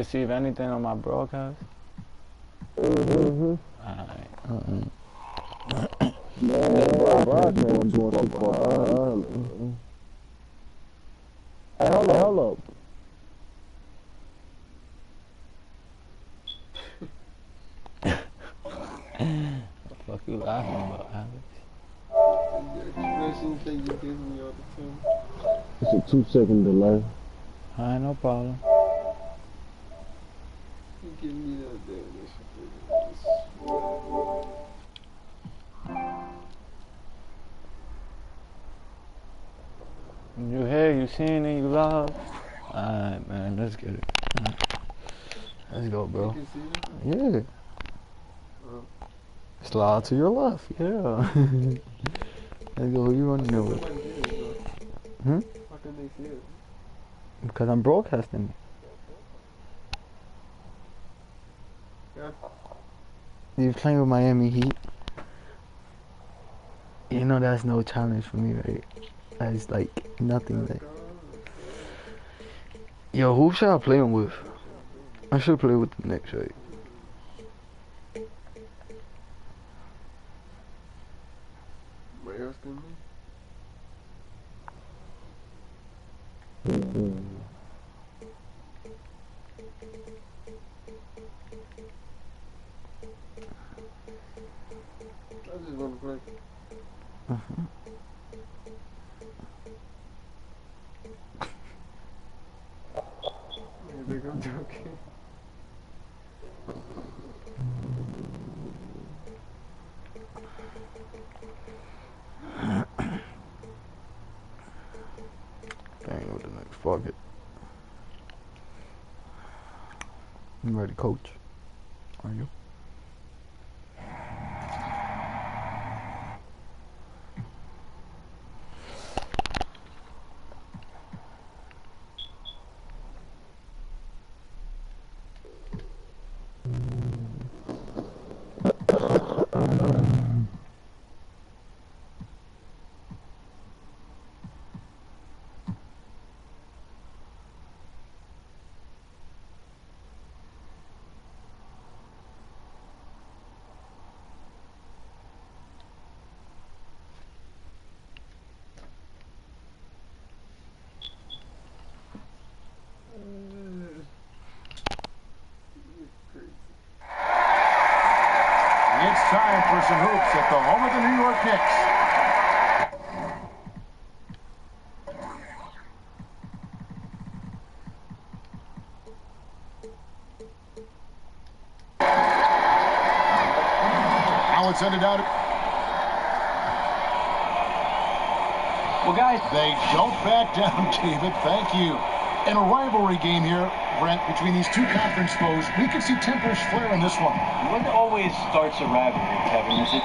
receive anything on my broadcast? Mm-hmm. Alright. Hold up. What the fuck you laughing about, Alex? It's a 2-second delay. Alright, no problem. Give me that You hear, you seen it, you love. Alright, man, let's get it. Let's go, bro. Yeah. Slide to your left, yeah. Let's go, who you running there with? Hmm? How can they see it? Because I'm broadcasting. Yeah. You playing with Miami Heat? You know that's no challenge for me, right? That's like nothing. Like, yo, who should I play him with? I should play with the Knicks, right? Somebody else than me? I just want to play. You think I'm joking? Dang, with the Knicks, fuck it. I'm ready, coach. Are you? It's time for some hoops at the home of the New York Knicks. Now it's ended out. Well, guys, They don't back down, David. Thank you. In a rivalry game here, Brent, between these two conference foes, we could see tempers flare in this one. what always starts a rivalry, Kevin? Is it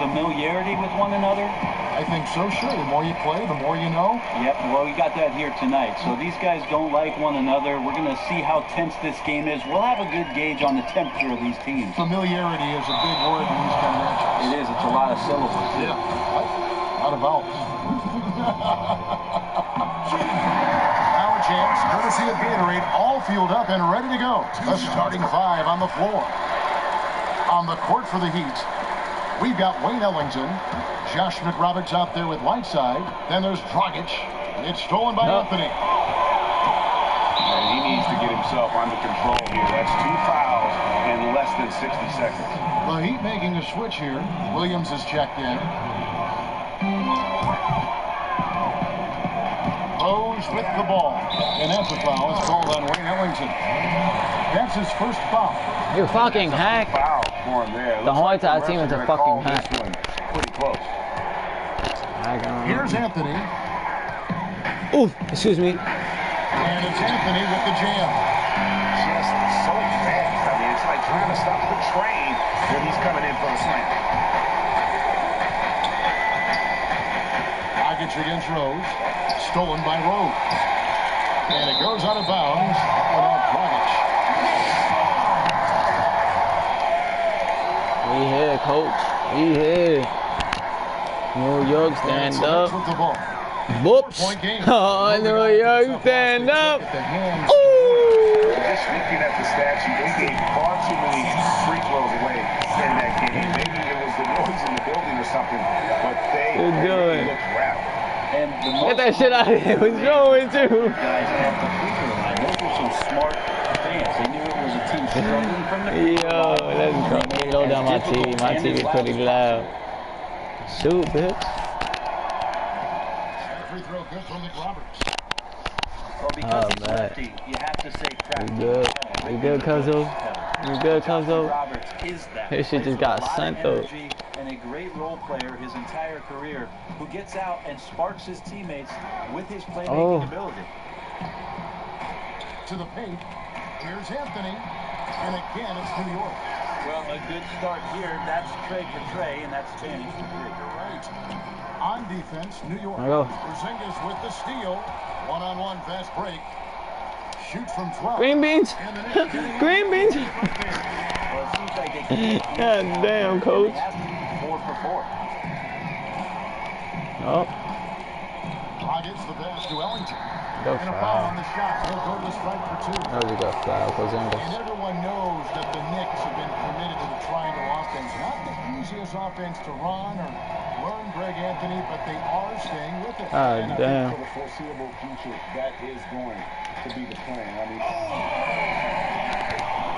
familiarity with one another? I think so, sure. The more you play, the more you know. Yep, well, we got that here tonight. So these guys don't like one another. We're going to see how tense this game is. We'll have a good gauge on the temperature of these teams. Familiarity is a big word in these kind of matches. It is. It's a lot of syllables. Yeah. Not a vowel. Now a chance, courtesy of Gatorade, all fueled up and ready to go. The starting five on the floor. On the court for the Heat, we've got Wayne Ellington. Josh McRoberts out there with Whiteside. Then there's Dragic. It's stolen by Anthony. And he needs to get himself under control here. That's 2 fouls in less than 60 seconds. The Heat making a switch here. Williams is checked in. Rose with the ball. And that's a foul. It's called on Wayne Ellington. That's his first foul. You fucking hack. Foul for him there. The whole entire the team is a refs are fucking gonna call hack. this one pretty close. Here's Anthony. Ooh, excuse me. And it's Anthony with the jam. Just so fast. I mean, it's like trying to stop the train when he's coming in for a slam. Dragic against Rose. Stolen by Rose. And it goes out of bounds. Without Dragic. We here, coach. We here. New York, stand up. With the ball. Whoops. Point game. Oh, New York, stand up. Ooh. just looking at the stats sheet, they gave far too many free throws away in that game. Maybe it was the noise in the building or something, but they really looked rapid. And Get that shit out of here. What's wrong with you? Guys at the free throw line. Those were some smart fans. They knew it was a team struggling from the free throw line. Yo, let's go. Slow down my TV. My TV is pretty loud. Shoot, bitch. Free throw good from McRoberts. Well, because he's lefty, you have to say practice. We good, Cuzzo? We good, Cuzzo? Roberts is that. His shit just got sent though. And a great role player his entire career, who gets out and sparks his teammates with his playmaking ability. To the paint, here's Anthony, and again it's New York. Well, a good start here. That's Trey for Trey, and that's Channing for three. You're right. On defense, New York. Porzingis with the steal. One-on-one fast break. Shoot from 12. Green beans. Green beans. Well, it seems like they can't. God damn, coach. 4 for 4. Oh. Gets the pass to Ellington. Go And a foul on foul. the shot. He'll go to the strike for 2. There we go, foul. And Porzingis. everyone knows that the Knicks have been committed to the triangle offense. Not the easiest offense to run or learn Greg Anthony, but they are staying with it. God damn. For the foreseeable future, that is going to be the plan. I mean,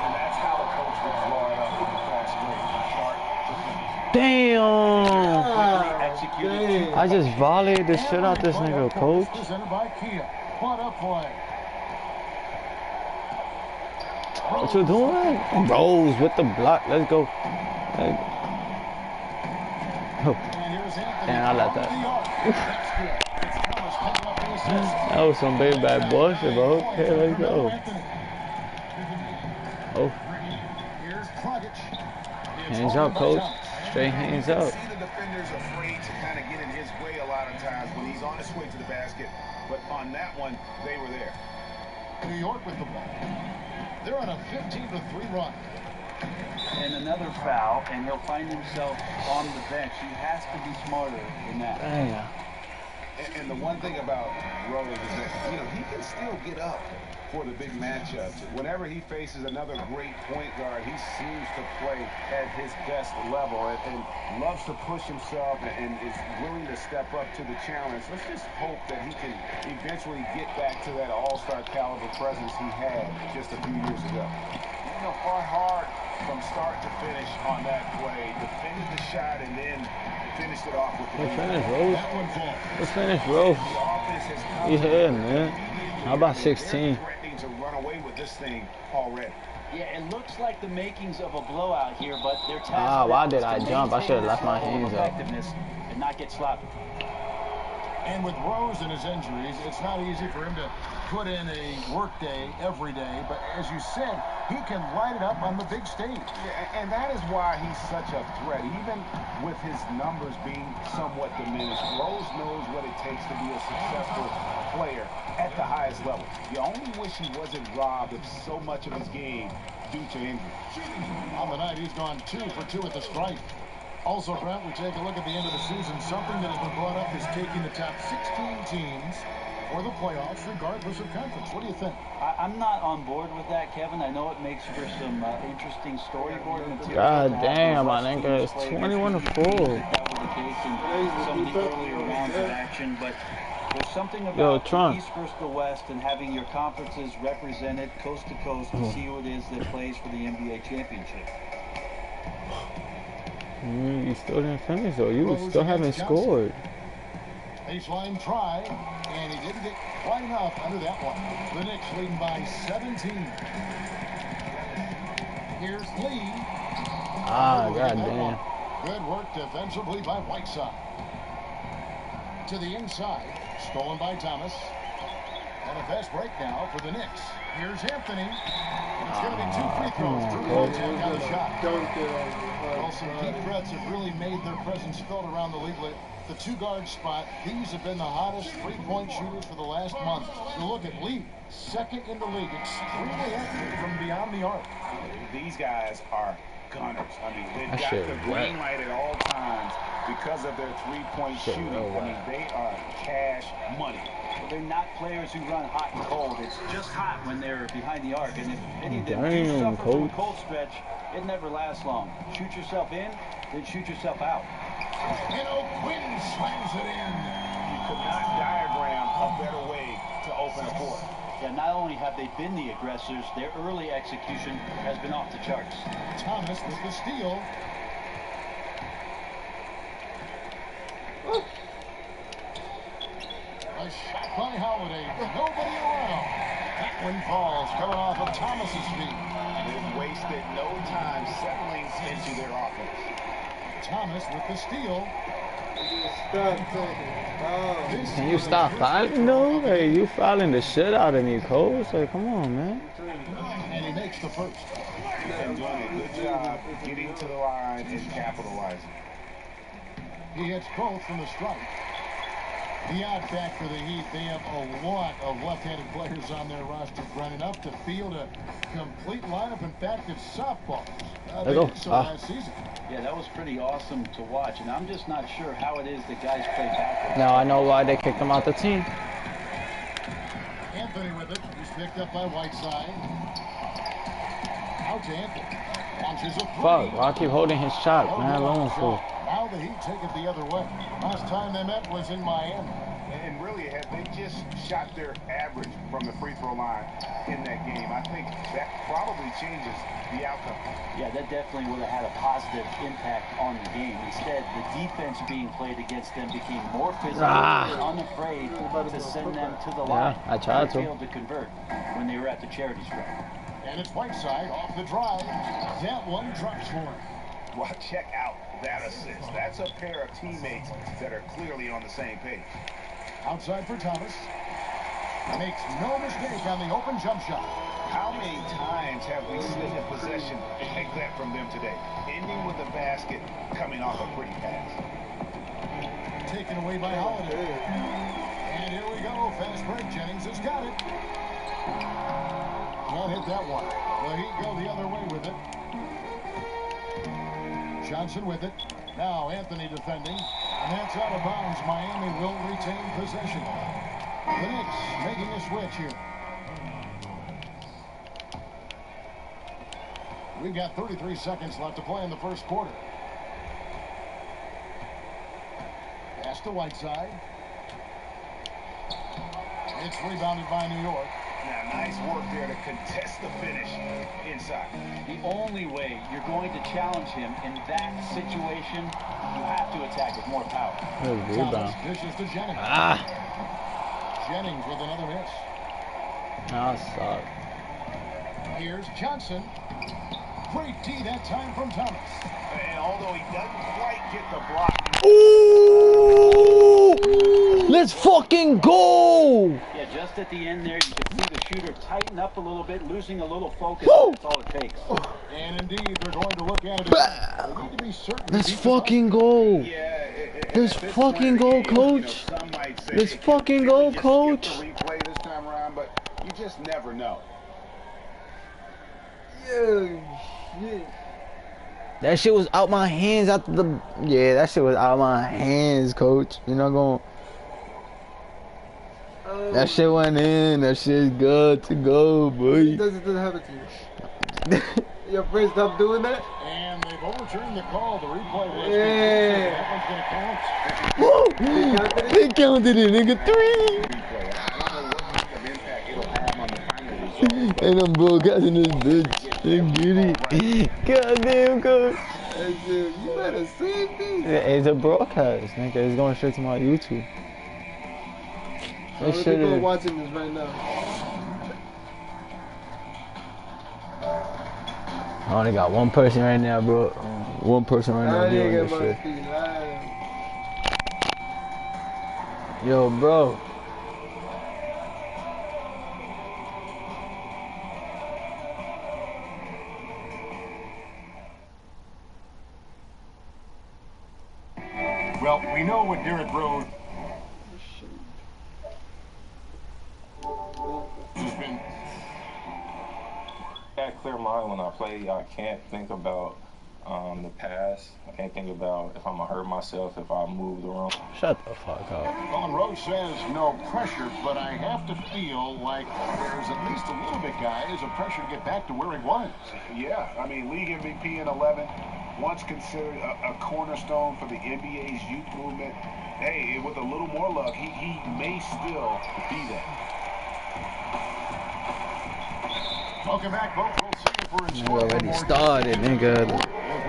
and that's how the coach would draw it up in the fast break. Damn. Executed. I just volleyed the shit out this nigga, coach. Presented by Kia. What a play. What you doing? Rose with the block. Let's go. Oh. Damn, I like that. That was some big bad bullshit, bro. Okay, let's go. Oh. Hands up, coach. Straight hands up. See the defender's afraid to kind of get in his way a lot of times when he's on his way to the basket. But on that one, they were there. New York with the ball. They're on a 15-3 run. And another foul, and he'll find himself on the bench. He has to be smarter than that. Damn. And the one thing about Rose is that, you know, he can still get up for the big matchups. Whenever he faces another great point guard, he seems to play at his best level and loves to push himself and is willing to step up to the challenge. Let's just hope that he can eventually get back to that all-star caliber presence he had just a few years ago. You know, fought hard from start to finish on that play, defended the shot, and then finished it off with the Let's finish, Rose. Let's finish, Rose. Yeah, man. How about 16? Threatening to run away with this thing already. Yeah, it looks like the makings of a blowout here, but their task why did is I to jump? I should have left my maintain hands up. effectiveness and not get sloppy. And with Rose and his injuries, it's not easy for him to put in a work day every day. But as you said, he can light it up on the big stage. Yeah, and that is why he's such a threat. Even with his numbers being somewhat diminished, Rose knows what it takes to be a successful player at the highest level. You only wish he wasn't robbed of so much of his game due to injury. On the night, he's gone 2 for 2 at the stripe. Also, Brent, we take a look at the end of the season. Something that has been brought up is taking the top 16 teams for the playoffs, regardless of conference. What do you think? I'm not on board with that, Kevin. I know it makes for some interesting storyboard material. God damn, my nigga, it's 21 to 4. That was the case in some of the earlier rounds of action, but there's something about the East versus the West and having your conferences represented coast to coast to see who it is that plays for the NBA championship. You still didn't finish, though. You still haven't scored. Baseline try, and he didn't get quite enough under that one. The Knicks leading by 17. Here's Lee. Goddamn. Good work defensively by Whiteside. To the inside, stolen by Thomas. And a fast break now for the Knicks. Here's Anthony. And it's going to be 2 free throws. Drew on the shot. Well, some deep threats have really made their presence felt around the league. The 2-guard spot, these have been the hottest three-point shooters for the last month. You look at Lee, second in the league, extremely active from beyond the arc. These guys are gunners. I mean, they've That got shit the was green wet. light at all times because of their three-point shooting. I mean, they are cash money. Well, they're not players who run hot and cold. It's just hot when they're behind the arc. And if any of them do suffer from a cold stretch, it never lasts long. Shoot yourself in, then shoot yourself out. And O'Quinn slams it in. You could not diagram a better way to open a court. Yeah, not only have they been the aggressors, their early execution has been off the charts. Thomas with the steal. A shot by Holiday. Nobody around. That one falls, coming off of Thomas's feet. They've wasted no time settling into their offense. Thomas with the steal. Can you stop fouling, though? Hey, you fouling the shit out of me, Cole. So come on, man. And he makes the first. And doing a good job getting to the line and capitalizing. He hits both from the strike. The odd fact for the Heat, they have a lot of left-handed players on their roster, running up to field a complete lineup. In fact, it's softball. They did so last season. Yeah, that was pretty awesome to watch, and I'm just not sure how it is that guys play backwards. Now I know why they kicked him out the team. Anthony with it. He's picked up by Whiteside. Out to Anthony. Launches a three. Fuck, why I keep holding his shot, man? Long for. Now the Heat take it the other way. Last time they met was in Miami. And really, had they just shot their average from the free throw line in that game, I think that probably changes the outcome. Yeah, that definitely would have had a positive impact on the game. Instead, the defense being played against them became more physical and unafraid to send them to the line. Yeah, I tried to. They failed to convert when they were at the charity stripe. And it's Whiteside off the drive. That one drops for him. Well, check out that assist. That's a pair of teammates that are clearly on the same page. Outside for Thomas. Makes no mistake on the open jump shot. How many times have we seen a possession like that from them today? Ending with a basket, coming off a pretty pass. Taken away by Holiday. And here we go. Fast break. Jennings has got it. Won't hit that one. The Heat go the other way with it. Johnson with it. Now Anthony defending. And that's out of bounds. Miami will retain possession. The Knicks making a switch here. We've got 33 seconds left to play in the first quarter. Pass to Whiteside. It's rebounded by New York. Now, nice work there to contest the finish inside. The only way you're going to challenge him in that situation, you have to attack with more power. Thomas dishes to Jennings. Jennings with another miss. Suck. Here's Johnson. Great D that time from Thomas. And although he doesn't quite get the block. Ooh! Let's fucking go! Yeah, just at the end there, you can see the shooter tighten up a little bit, losing a little focus. That's all it takes. And indeed, they're going to look at it. They need to be certain. Let's fucking go. Yeah, Let's fucking go, coach. Let's fucking go, coach. Replay this time around, but you just never know. That shit was out my hands after the. Yeah, that shit was out my hands, coach. You're not going. That shit went in. That shit's good to go, boy. It doesn't happen to you. Your friends stop doing that? And they've overturned the call. The replay was. Yeah. That one's going to count. Woo! They counted it, nigga. 3. And I'm broadcasting this bitch. Giddy. Goddamn, coach. You better save this. It's a broadcast, nigga. It's going straight to my YouTube. How many people are watching this right now? I only got one person right now, bro. One person right now doing this shit. Yo, bro. Well, we know what Derrick Rose has been. Got clear mind when I play. I can't think about The past. I can't think about if I'm gonna hurt myself if I move the room. Shut the fuck up. Well, Rose says no pressure, but I have to feel like there's at least a little bit, guys, of pressure to get back to where he was. Yeah, I mean, league MVP in 11, once considered a cornerstone for the NBA's youth movement. Hey, with a little more luck, he may still be there. Welcome back, folks. We'll see you for Nigga already started, nigga.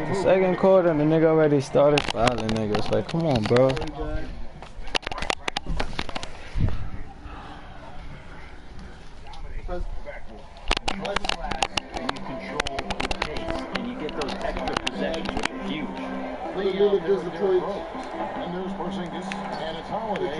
The second quarter, the nigga already started fouling, nigga. It's like, come on, bro. And you control the pace, and you get those extra possessions, which are huge. And there's Porzingis, and it's Holiday.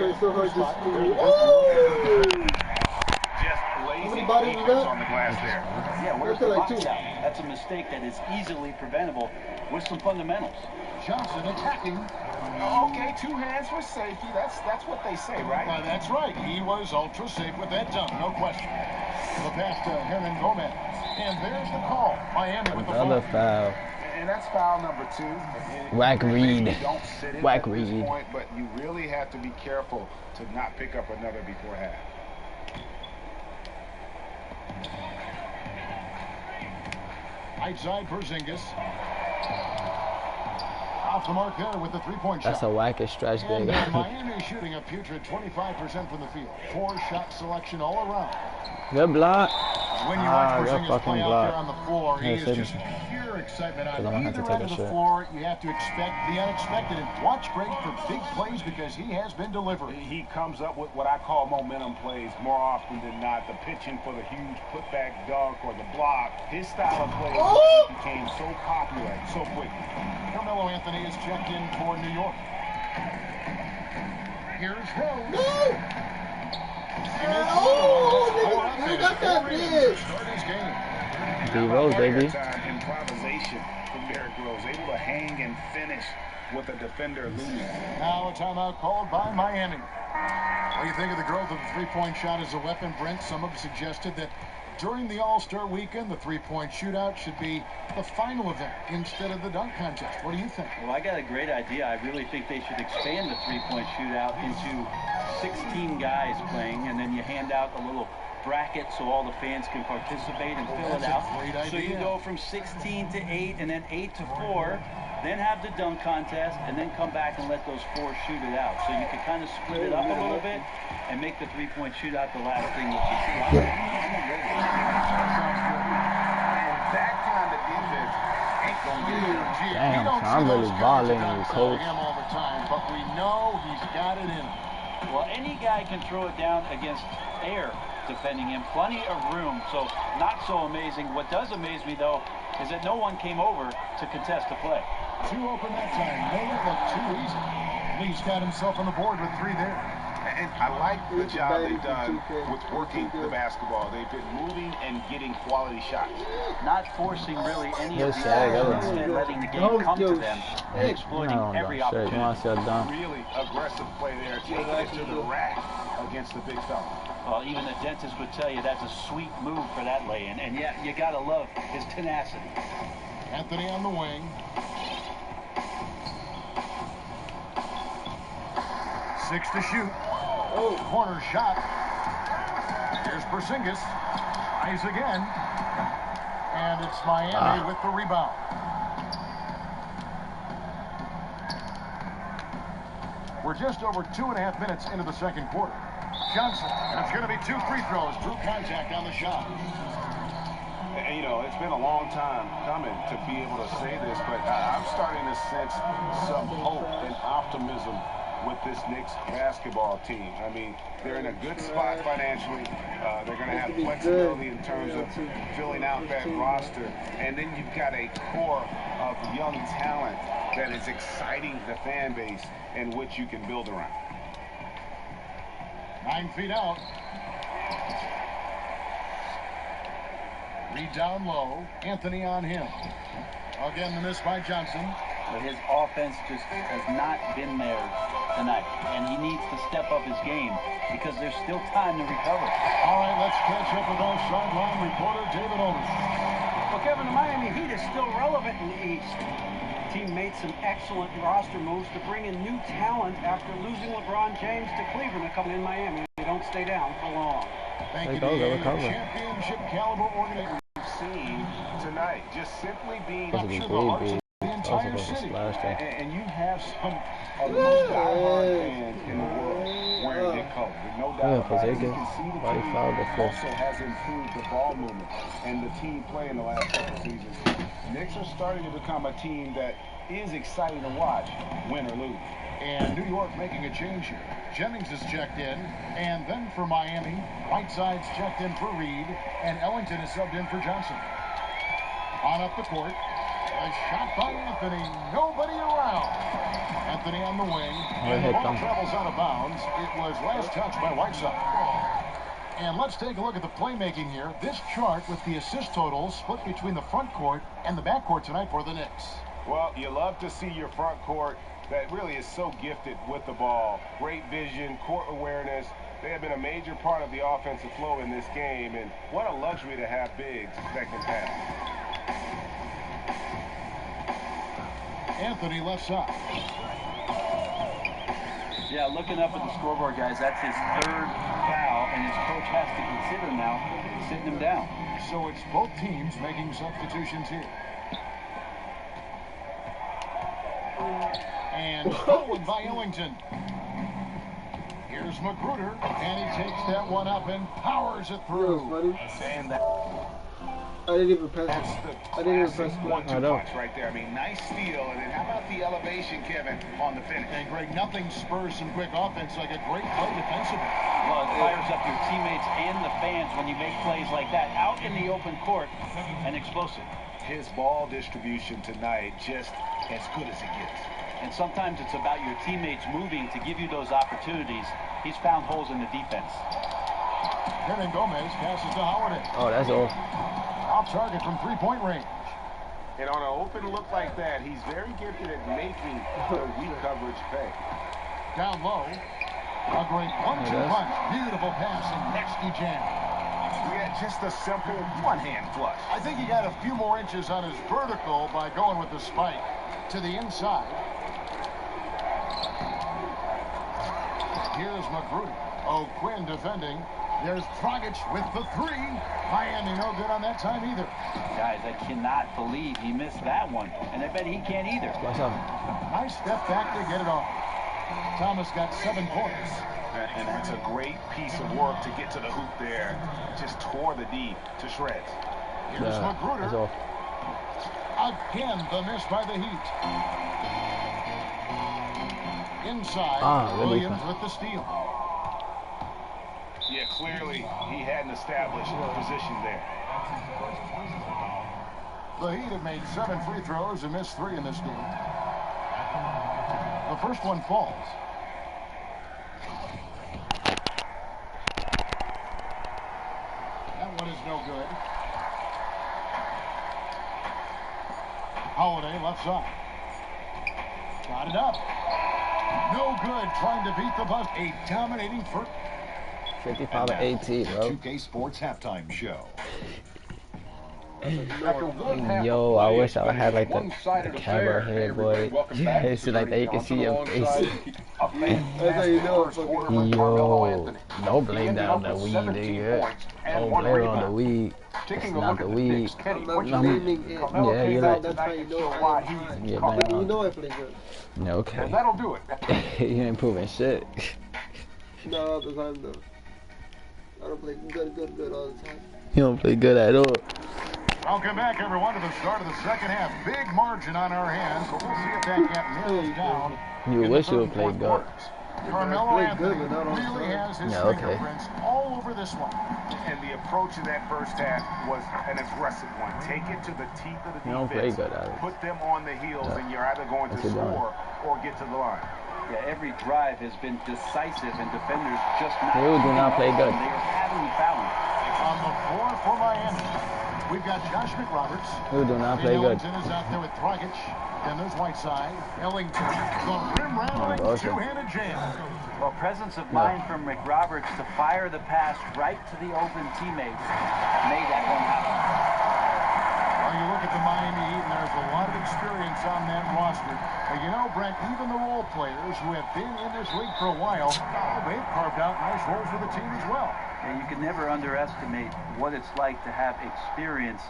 Just lazy defense on the glass there. Yeah, where's the box out? That's a mistake that is easily preventable with some fundamentals. Johnson attacking. Okay, 2 hands for safety. That's what they say, right? That's right. He was ultra safe with that dunk, no question. The pass to Hernan Gomez. And there's the call. Miami with the Another foul. And that's foul number 2. Whack Reed. Don't sit in Whack at this Reed. point, but you really have to be careful to not pick up another before half. Right side, Porzingis. Off the mark there with the three-point shot. That's a wackest stretch, And big. Miami shooting a putrid 25% from the field. 4-shot selection all around. Good block. When you watch good Porzingis fucking play out block. there on the floor, he Hey, is save just me. pure excitement on I'm gonna have to either take end a of the shit. floor. You have to expect the unexpected and watch Greg for big plays because he has been delivering. He comes up with what I call momentum plays more often than not. The pitching for the huge putback dunk or the block. His style of play became so popular so quickly. Carmelo Anthony is checked in for New York. Here's Rose. D-Rose, baby. Improvisation from Derrick Rose, able to hang and finish with a defender looming. Now a timeout called by Miami. What do you think of the growth of the three-point shot as a weapon, Brent? Some have suggested that during the All-Star weekend, the three-point shootout should be the final event instead of the dunk contest. What do you think? Well, I got a great idea. I really think they should expand the three-point shootout into 16 guys playing, and then you hand out a little bracket so all the fans can participate and fill it out. So you go from 16 to 8 and then 8 to 4, then have the dunk contest, and then come back and let those 4 shoot it out. So you can kind of split it up a little bit and make the three-point shootout the last thing that you see. That kind of defense ain't gonna get it. Damn, I'm really balling you, coach. All the time, but we know he's got it in him. Well, any guy can throw it down against air defending him. Plenty of room, so not so amazing. What does amaze me, though, is that no one came over to contest the play. 2 open that time. Made it look too easy. Lee's got himself on the board with 3 there. And I like the job they've done with working the basketball. They've been moving and getting quality shots. Not forcing really any Yes, of the sir. action, instead letting the game come to them and exploiting every opportunity. You want to see a dunk? Really aggressive play there, taking it to the rack against the big fella. Well, even the dentist would tell you that's a sweet move for that lay-in. And yeah, you gotta love his tenacity. Anthony on the wing. 6 to shoot. Oh, corner shot. Here's Porzingis. Tries again. And it's Miami with the rebound. We're just over 2.5 minutes into the second quarter. Johnson, and it's going to be 2 free throws. Drew contact on the shot. And, you know, it's been a long time coming to be able to say this, but I'm starting to sense some hope and optimism with this Knicks basketball team. I mean, they're in a good spot financially. They're going to have flexibility in terms of filling out that roster. And then you've got a core of young talent that is exciting the fan base and which you can build around. 9 feet out. Reed down low. Anthony on him. Again, the miss by Johnson. But his offense just has not been there tonight. And he needs to step up his game because there's still time to recover. All right, let's catch up with our sideline reporter, David Olden. Well, Kevin, the Miami Heat is still relevant in the East. The team made some excellent roster moves to bring in new talent after losing LeBron James to Cleveland a couple in Miami. They don't stay down for long. Thank you to the championship caliber organization we've seen tonight. Just simply being capture the hearts of the entire city. And you have some of the most diehard fans in the world wearing their color. There's no doubt about it. You can see the team also has improved the ball movement and the team play in the last couple seasons. Knicks are starting to become a team that is exciting to watch, win or lose. And New York making a change here. Jennings is checked in, and then for Miami, Whiteside's checked in for Reed, and Ellington is subbed in for Johnson. On up the court, a shot by Anthony, nobody around. Anthony on the wing, and the ball travels out of bounds. It was last touched by Whiteside. And let's take a look at the playmaking here. This chart with the assist totals split between the front court and the back court tonight for the Knicks. Well, you love to see your front court that really is so gifted with the ball. Great vision, court awareness. They have been a major part of the offensive flow in this game, and what a luxury to have bigs that can pass. Anthony left side. Yeah, looking up at the scoreboard, guys, that's his third foul, and his coach has to consider now sitting him down. So it's both teams making substitutions here. And stolen by Ellington. Here's Magruder, and he takes that one up and powers it through. And that. I didn't even press it. I didn't even press one-two punch right there. I mean, nice steal, and then how about the elevation, Kevin, on the finish? And Greg, nothing spurs some quick offense like a great play defensively. Well, it fires up your teammates and the fans when you make plays like that out in the open court and explosive. His ball distribution tonight just as good as it gets. And sometimes it's about your teammates moving to give you those opportunities. He's found holes in the defense. Hernan Gomez passes to Howard. Oh, that's all. Off target from three-point range. And on an open look like that, he's very gifted at making the weak coverage pay. Down low. A great one-two punch. Beautiful pass and nasty jam. Yeah, just a simple one-hand flush. I think he got a few more inches on his vertical by going with the spike to the inside. Here's Magruder. O'Quinn defending. There's Dragic with the three. Miami no good on that time either. Guys, I cannot believe he missed that one. And I bet he can't either. Nice step back to get it off. Thomas got 7 points. And that's a great piece of work to get to the hoop there. Just tore the D to shreds. Here's Magruder. Again, the miss by the Heat. Inside, Williams with the steal. Yeah, clearly he hadn't established a position there. The Heat have made 7 free throws and missed 3 in this game. The first one falls. That one is no good. Holiday left side. Got it up. No good, trying to beat the bus. A dominating first. 55-18, bro. 2K Sports halftime show. Yo, I wish I had like the camera here, boy. It's like they can see your face. Yo, don't blame that on the weed, nigga. Don't blame on the weed. It's not the weed. Yeah, you're like, that's how you know I you know I play good. Yeah, okay. And that'll do it. You ain't proving shit. No, all the time though. I don't play good all the time. You don't play good at all. Welcome back, everyone, to the start of the second half. Big margin on our hands, but we'll see if that gap narrows down. You wish you would play good. Carmelo Anthony really has his fingerprints all over this one. And the approach of that first half was an aggressive one. Take it to the teeth of the defense. You don't play good at it. Put them on the heels, and you're either going to score or get to the line. Yeah, every drive has been decisive, and defenders just not. You do not play good. They are having balance. On the floor for Miami, we've got Josh McRoberts. You do not play good. Ellington is out there with Dragic. Then there's Whiteside. Ellington, the rim-rattling two-handed jam. Well, presence of mind from McRoberts to fire the pass right to the open teammate made that one happen. Well, you look at the Miami Heat, and there's a lot of experience on that roster. But you know, Brent, even the role players who have been in this league for a while, they've carved out nice roles for the team as well. And you can never underestimate what it's like to have experience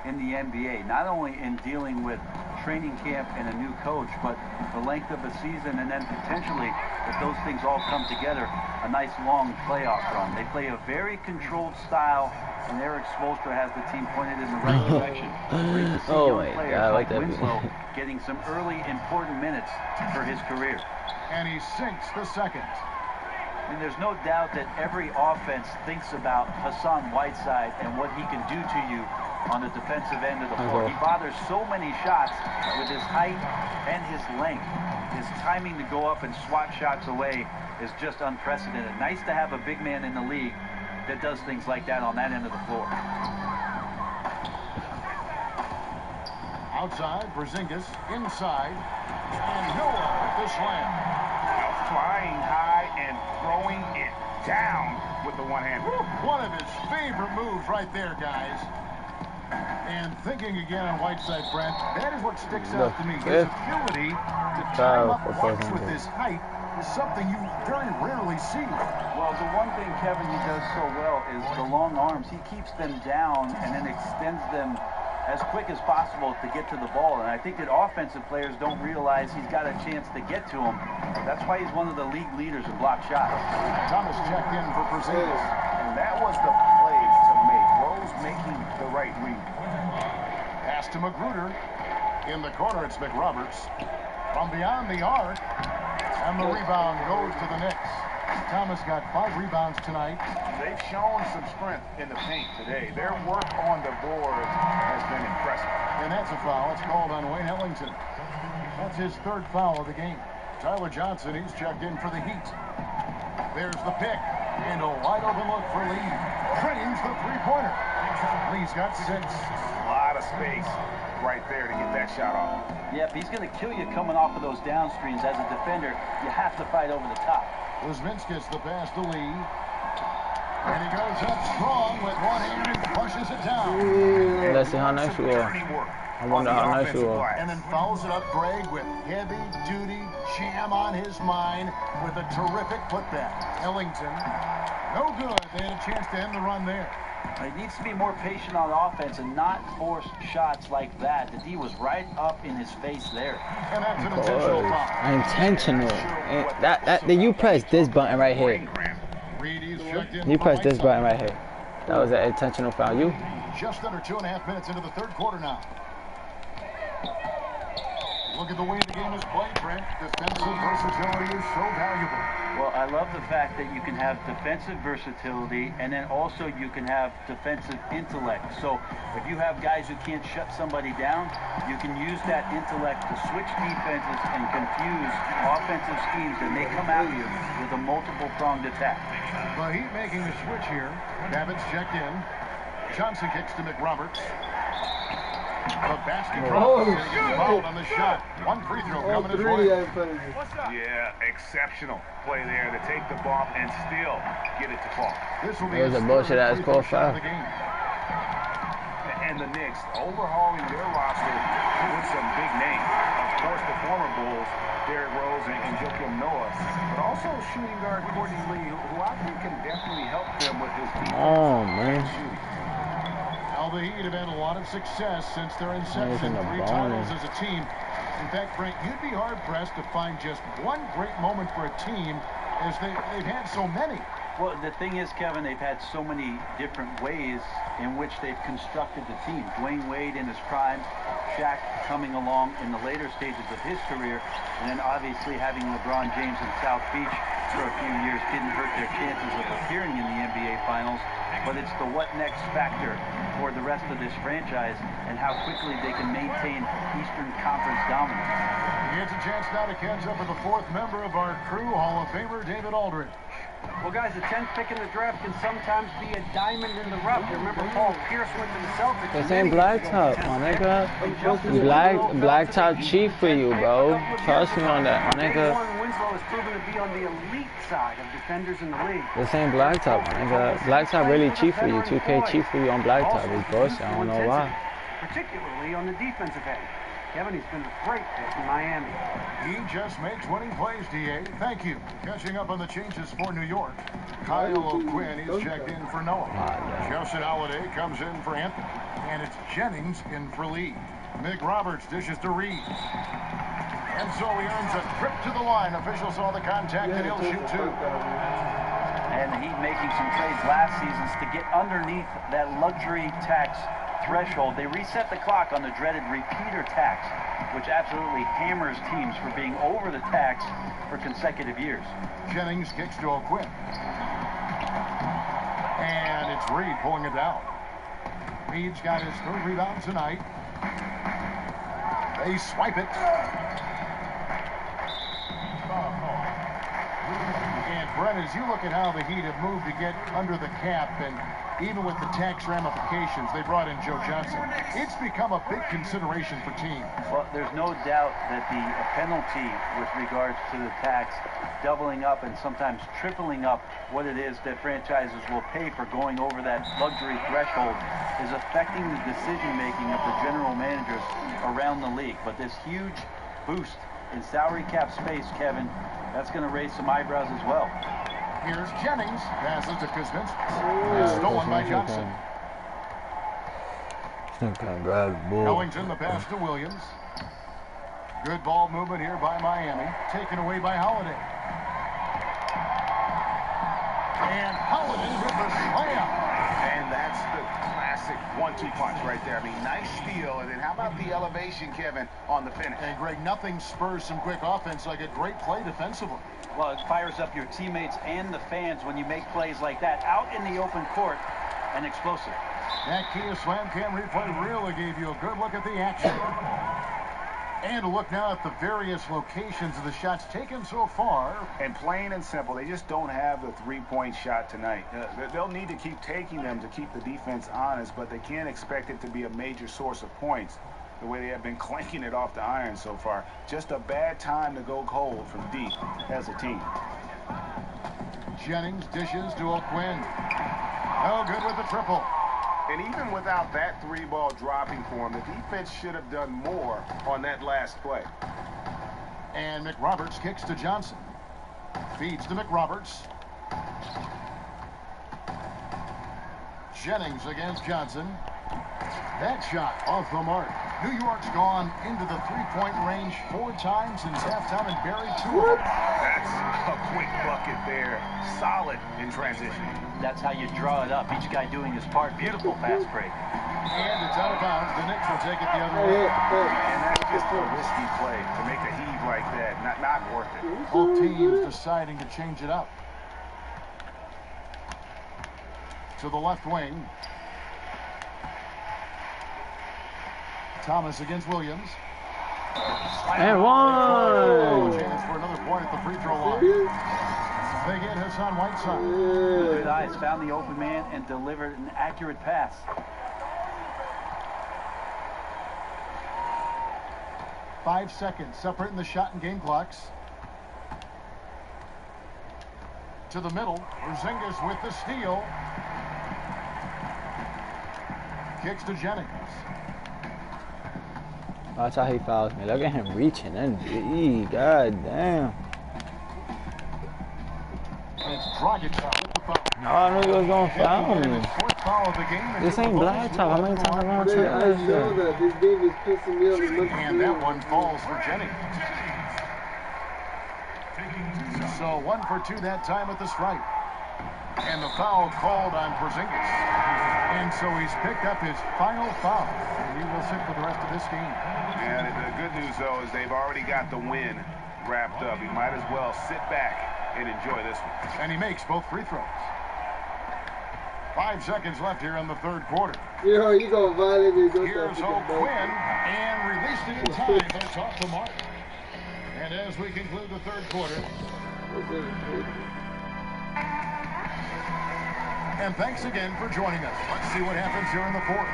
in the NBA, not only in dealing with training camp and a new coach, but the length of a season, and then potentially, if those things all come together, a nice long playoff run. They play a very controlled style, and Eric Spoelstra has the team pointed in the right direction. Oh my God, I like that. Winslow getting some early important minutes for his career. And he sinks the second. And there's no doubt that every offense thinks about Hassan Whiteside and what he can do to you on the defensive end of the floor. He bothers so many shots with his height and his length. His timing to go up and swat shots away is just unprecedented. Nice to have a big man in the league that does things like that on that end of the floor. Outside, Porzingis, inside, and Noah with the slam. Flying high and throwing it down with the one hand. One of his favorite moves right there, guys. And thinking again on Whiteside, Brent, that is what sticks out to me. His ability to time up blocks with his height is something you very rarely see. Well, the one thing Kevin he does so well is the long arms. He keeps them down and then extends them as quick as possible to get to the ball. And I think that offensive players don't realize he's got a chance to get to him. That's why he's one of the league leaders in block shots. Thomas checked in for Porzingis. And that was the play to make. Rose making the right read. Pass to Magruder. In the corner, it's McRoberts. From beyond the arc. And the rebound goes to the Knicks. Thomas got 5 rebounds tonight. They've shown some strength in the paint today. Their work on the board has been impressive. And that's a foul. It's called on Wayne Ellington. That's his 3rd foul of the game. Tyler Johnson, he's checked in for the Heat. There's the pick. And a wide open look for Lee. Drains the three-pointer. Lee's got 6. A lot of space right there to get that shot off. Yeah, if he's going to kill you coming off of those downstreams as a defender, you have to fight over the top. Kuzminskis the pass to Lee. And he goes up strong with one hand and flushes it down. Let's see how nice you are. I wonder how nice you are. And then fouls it up Greg with heavy-duty jam on his mind with a terrific putback. Ellington, no good. They had a chance to end the run there. He needs to be more patient on offense and not force shots like that. The D was right up in his face there. And that's an intentional foul. Intentional. And you press this button right here. You press this button right here. That was an intentional foul. You? Just under 2.5 minutes into the 3rd quarter now. Look at the way the game is played, Brent. Defensive versatility is so valuable. Well, I love the fact that you can have defensive versatility and then also you can have defensive intellect. So if you have guys who can't shut somebody down, you can use that intellect to switch defenses and confuse offensive schemes and they come at you with a multiple-pronged attack. The Heat making the switch here. Babbitt's checked in. Johnson kicks to McRoberts. The basket drop. Fouled on the shot. One free throw coming his way. Yeah, exceptional play there to take the bump and still get it to fall. This will be a bullshit ass call foul. And the Knicks overhauling their roster with some big names. Of course, the former Bulls, Derrick Rose and Joakim Noah, but also shooting guard Courtney Lee, who I think can definitely help them with his defense. Oh man. Well, the Heat have had a lot of success since their inception. 3 titles as a team. In fact, Frank, you'd be hard-pressed to find just one great moment for a team as they've had so many. Well, the thing is, Kevin, they've had so many different ways in which they've constructed the team. Dwayne Wade in his prime, Shaq coming along in the later stages of his career, and then obviously having LeBron James in South Beach for a few years didn't hurt their chances of appearing in the NBA Finals. But it's the what next factor for the rest of this franchise and how quickly they can maintain Eastern Conference dominance. He gets a chance now to catch up with the 4th member of our crew, Hall of Famer David Aldridge. Well, guys, the 10th pick in the draft can sometimes be a diamond in the rough. You remember Paul Pierce went to the Celtics. This ain't blacktop, my nigga. Blacktop cheap for you, bro. Trust me on that, my nigga. Winslow has proven to be on the elite side of defenders in the league. This ain't blacktop, my nigga. Blacktop really cheap for you. 2K cheap for you on blacktop. It's bullshit. I don't know why. particularly on the defensive end. Kevin, he's been a great fit in Miami. He just makes winning plays, D.A. Thank you. Catching up on the changes for New York. Kyle O'Quinn is checked in for Noah. Justin Holiday comes in for Anthony. And it's Jennings in for Lee. Mick Roberts dishes to Reed. And so he earns a trip to the line. Official saw the contact and he'll shoot two. And the Heat making some trades last season to get underneath that luxury tax threshold. They reset the clock on the dreaded repeater tax, which absolutely hammers teams for being over the tax for consecutive years. Jennings kicks to O'Quinn. And it's Reed pulling it down. Reed's got his third rebound tonight. They swipe it. And Brett, as you look at how the Heat have moved to get under the cap, and even with the tax ramifications, they brought in Joe Johnson. It's become a big consideration for teams. Well, there's no doubt that the penalty with regards to the tax doubling up and sometimes tripling up what it is that franchises will pay for going over that luxury threshold is affecting the decision-making of the general managers around the league. But this huge boost in salary cap space, Kevin, that's going to raise some eyebrows as well. Here's Jennings, passes to Kuzmins. It's stolen by Johnson. Ellington, the pass to Williams. Good ball movement here by Miami. Taken away by Holiday. And Holiday with the slam. And that's the classic 1-2 punch right there. I mean, nice steal. And then how about the elevation, Kevin, on the finish? And Greg, nothing spurs some quick offense like a great play defensively. Well, it fires up your teammates and the fans when you make plays like that out in the open court and explosive. That Kia Slam Cam replay really gave you a good look at the action. And a look now at the various locations of the shots taken so far. And plain and simple, they just don't have the three-point shot tonight. They'll need to keep taking them to keep the defense honest, but they can't expect it to be a major source of points the way they have been clanking it off the iron so far. Just a bad time to go cold from deep as a team. Jennings dishes to O'Quinn. Oh, good with the triple. And even without that three ball dropping for him, the defense should have done more on that last play. And McRoberts kicks to Johnson. Feeds to McRoberts. Jennings against Johnson. That shot off the mark. New York's gone into the three-point range 4 times since halftime and buried 2 of them. That's a quick bucket there. Solid in transition. That's how you draw it up. Each guy doing his part. Beautiful fast break. And it's out of bounds. The Knicks will take it the other way. And that's just a risky play to make a heave like that. Not worth it. Both teams deciding to change it up. To the left wing. Thomas against Williams. And one. Chance for another point at the free throw line. They get Hassan Whiteside. Good eyes, found the open man and delivered an accurate pass. Five seconds separating the shot and game clocks. To the middle. Porzingis with the steal. Kicks to Jennings. Watch how he fouls me. Look at him reaching and god damn. It's Dragic with the foul. No, I knew he was gonna foul me. Fourth foul of the game. This ain't black top. How many times I'm gonna I know that. This game is pissing me off. And that one falls for Jennings. So 1 for 2 that time at the stripe. And the foul called on Porzingis. And so he's picked up his final foul. And he will sit for the rest of this game. And the good news, though, is they've already got the win wrapped up. He might as well sit back and enjoy this one. And he makes both free throws. 5 seconds left here in the third quarter. Yo, you gonna violate me. Here's O'Quinn, and released it in time, but it's off the mark. And as we conclude the third quarter, and thanks again for joining us. Let's see what happens here in the fourth.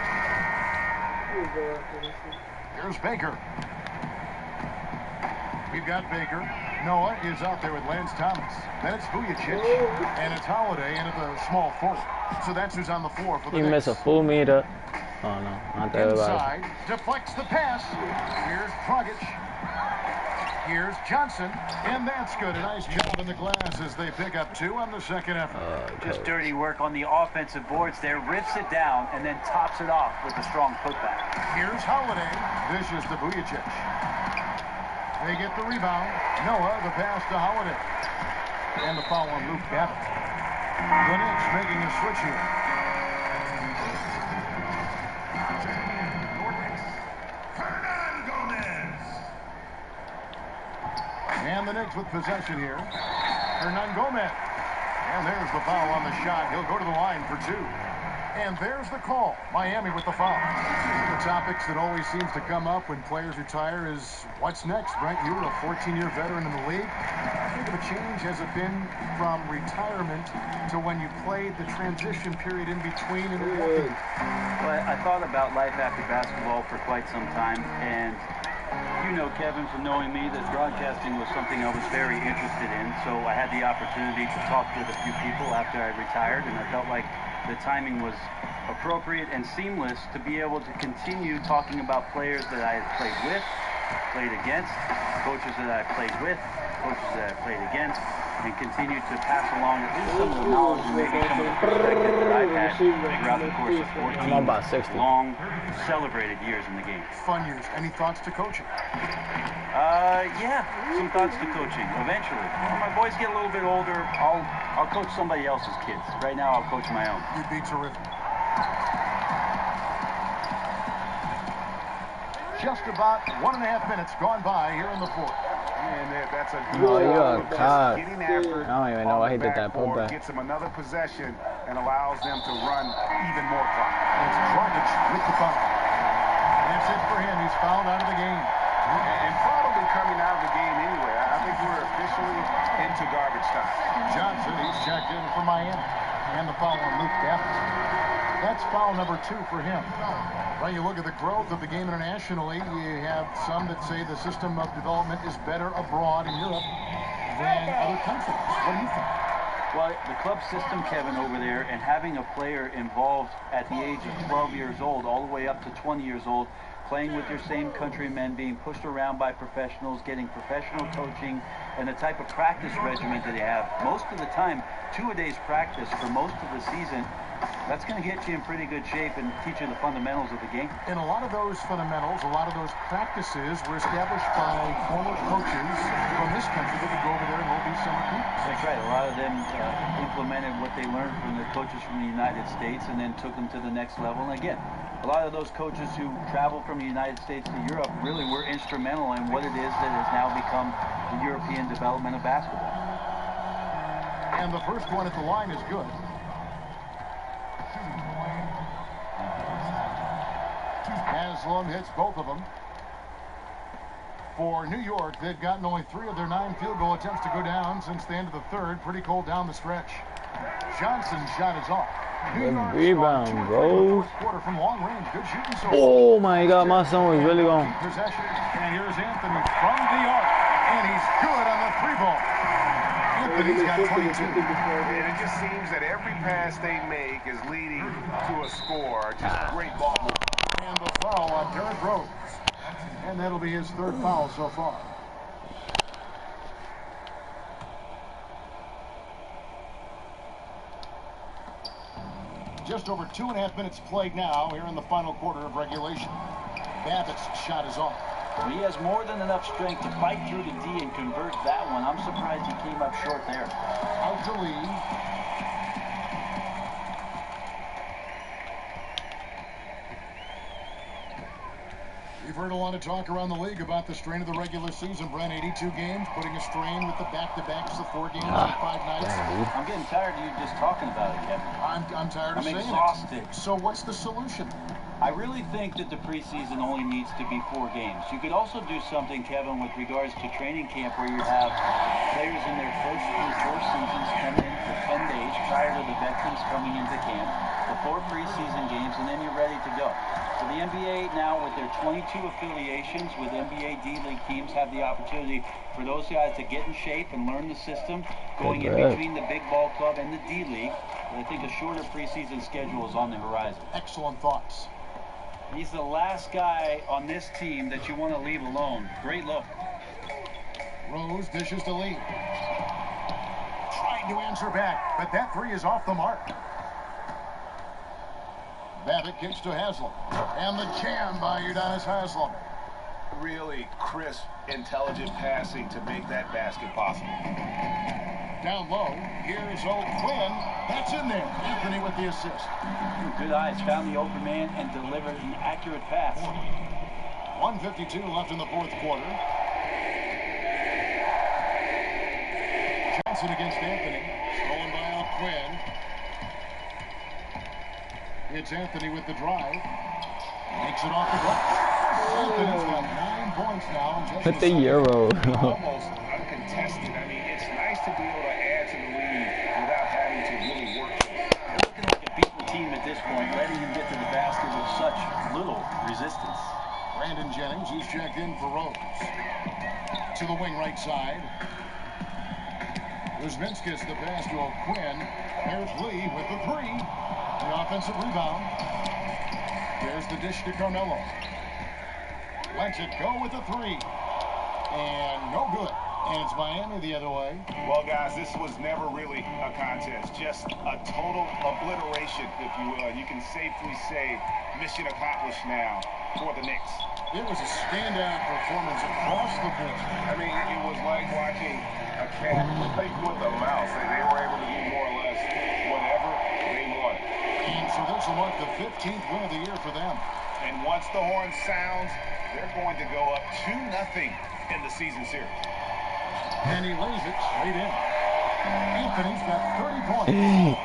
Here's Baker. We've got Baker. Noah is out there with Lance Thomas. Then it's Vujacic, and it's Holiday in at the small forward. So that's who's on the floor for the He Knicks. missed a full meter. Oh no, not that Inside, deflects the pass. Here's Dragic. Here's Johnson, and that's good. A nice job in the glass as they pick up 2 on the second effort. Just dirty work on the offensive boards there. Rips it down and then tops it off with a strong putback. Here's Holiday. Dishes to Vujacic. They get the rebound. Noah, the pass to Holiday. And the foul on Luke Babbitt. The Knicks making a switch here. And the Knicks with possession here. Hernan Gomez. And there's the foul on the shot. He'll go to the line for 2. And there's the call. Miami with the foul. The topics that always seems to come up when players retire is what's next, Brent? You were a 14-year veteran in the league. How big of a change has it been from retirement to when you played the transition period in between and walking? Well, I thought about life after basketball for quite some time, and you know, Kevin, from knowing me, that broadcasting was something I was very interested in, so I had the opportunity to talk with a few people after I retired, and I felt like the timing was appropriate and seamless to be able to continue talking about players that I had played with, played against, coaches that I played with, coaches that I played against, and continue to pass along at least some of the knowledge and maybe some of the perspective that I've had throughout the course of 14 long, celebrated years in the game. Fun years. Any thoughts to coaching? Yeah, some thoughts to coaching. Eventually, when my boys get a little bit older, I'll coach somebody else's kids. Right now, I'll coach my own. You'd be terrific. Just about 1.5 minutes gone by here in the fourth. And that's a Oh, you're a cop. getting after. I don't even know why he did that putback. Gets him another possession and allows them to run even more clock. It's Dragic with the foul. That's it for him. He's fouled out of the game. And probably coming out of the game anyway. I think we're officially into garbage time. Johnson, he's checked in for Miami. And the foul on Luke Babbitt. That's foul number 2 for him. Well, you look at the growth of the game internationally, you have some that say the system of development is better abroad in Europe than other countries. What do you think? Well, the club system, Kevin, over there, and having a player involved at the age of 12 years old all the way up to 20 years old, playing with your same countrymen, being pushed around by professionals, getting professional coaching, and the type of practice regimen that they have. Most of the time, 2 a day's practice for most of the season, that's going to get you in pretty good shape and teach you the fundamentals of the game. And a lot of those fundamentals, a lot of those practices were established by former coaches from this country that would go over there and hold these summer camps. That's right. A lot of them implemented what they learned from the coaches from the United States and then took them to the next level. And again, a lot of those coaches who traveled from the United States to Europe really were instrumental in what it is that has now become the European development of basketball. And the first one at the line is good. Haslam hits both of them. For New York, they've gotten only 3 of their 9 field goal attempts to go down since the end of the third. Pretty cold down the stretch. Johnson's shot is off. Good rebound, bro. Quarter from long range. Good shooting so Oh my God, my son was really going. Possession. And here's Anthony from the arc. And he's good on the 3-ball. Anthony's got 22. And it just seems that every pass they make is leading to a score. Just a great ball move. And the foul on Derrick Rose. And that'll be his 3rd foul so far. Just over 2.5 minutes played now here in the final quarter of regulation. Babbitt's shot is off. He has more than enough strength to fight through the D and convert that one. I'm surprised he came up short there. Out to lead. We've heard a lot of talk around the league about the strain of the regular season. Brent, 82 games, putting a strain with the back-to-backs, the 4 games on 5 nights. I'm getting tired of you just talking about it, Kevin. I'm tired of saying it. I'm exhausted. So what's the solution? I really think that the preseason only needs to be 4 games. You could also do something, Kevin, with regards to training camp where you have players in their first 4 seasons coming in for 10 days prior to the veterans coming into camp, the 4 preseason games, and then you're ready to go. So the NBA now, with their 22 affiliations with NBA D-League teams, have the opportunity for those guys to get in shape and learn the system, going in between the big ball club and the D-League. I think a shorter preseason schedule is on the horizon. Excellent thoughts. He's the last guy on this team that you want to leave alone. Great look. Rose dishes to Lee. Trying to answer back, but that three is off the mark. Babbitt kicks to Haslam. And the jam by Udonis Haslam. Really crisp, intelligent passing to make that basket possible. Down low, here's O'Quinn. That's in there. Anthony with the assist. Good eyes, found the open man and delivered an accurate pass. 1:52 left in the fourth quarter. Johnson against Anthony. Stolen by O'Quinn. It's Anthony with the drive. Makes it off the glass. Anthony's got 9 points now. Put the Euro. Almost uncontested. I mean, it's nice to be able to add to the lead without having to really work for it. Looking like a beaten team at this point, letting him get to the basket with such little resistance. Brandon Jennings, who's checked in for Rose. To the wing right side. Kuzminskis the pass to O'Quinn. There's Lee with the three. The offensive rebound. There's the dish to Carmelo. Lets it go with the three. And no good. And it's Miami the other way. Well, guys, this was never really a contest. Just a total obliteration, if you will. You can safely say mission accomplished now for the Knicks. It was a standout performance across the board. I mean, it was like watching a cat play with a mouse. They were able to do more or less whatever they wanted. And so this will mark the 15th win of the year for them. And once the horn sounds, they're going to go up 2-0 in the season series. And he lays it straight in. Anthony's got 30 points.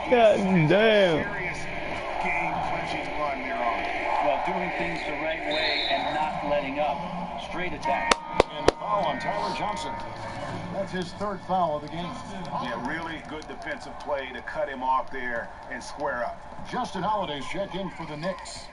God damn. Serious game-clinching run they're on. Well, doing things the right way and not letting up. Straight attack. And the foul on Tyler Johnson. That's his 3rd foul of the game. Yeah, really good defensive play to cut him off there and square up. Justin Holiday's checked in for the Knicks.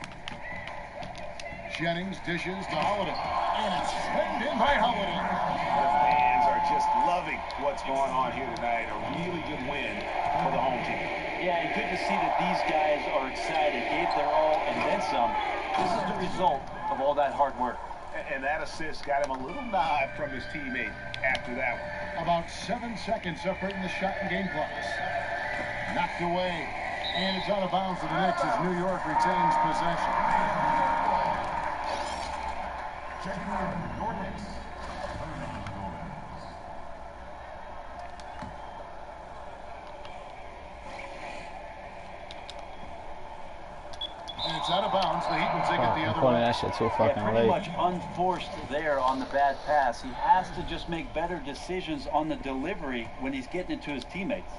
Jennings dishes to Holiday. And it's swinged in by Holiday. The fans are just loving what's going on here tonight. A really good win for the home team. Yeah, and good to see that these guys are excited, gave their all, and then some. This is the result of all that hard work. And that assist got him a little nod from his teammate after that one. About 7 seconds separating the shot and game clocks. Knocked away. And it's out of bounds for the Knicks as New York retains possession. Checking in, your Knicks. And it's out of bounds. The Heat will take it the other way. That shit too fucking pretty late. much unforced there on the bad pass. He has to just make better decisions on the delivery when he's getting it to his teammates.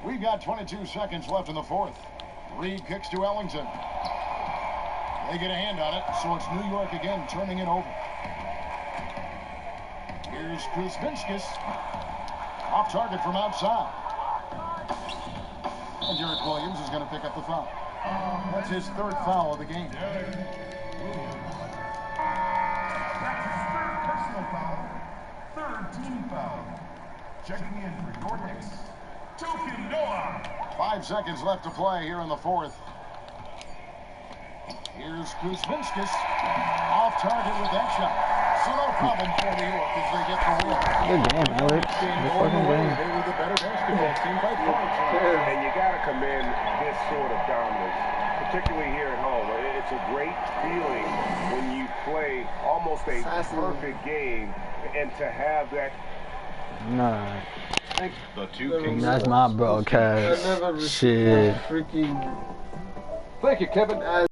We've got 22 seconds left in the fourth. Reed kicks to Ellington. They get a hand on it, so it's New York again turning it over. Here's Kuzminskis. Off target from outside. And Derek Williams is going to pick up the foul. That's his 3rd foul of the game. That's his 3rd personal foul. 3rd team foul. Checking in for your Knicks. Joakim Noah. 5 seconds left to play here in the fourth. Here's Kuzminskis. Off target with that shot. So no problem for New York as they get the win. Good game, Alex. Good fucking game. They were the better basketball team by points. And you got to commend this sort of dominance, particularly here at home. It's a great feeling when you play almost a perfect game and to have that. Nah. The two kings. That's my broadcast. Shit. Thank you, Kevin.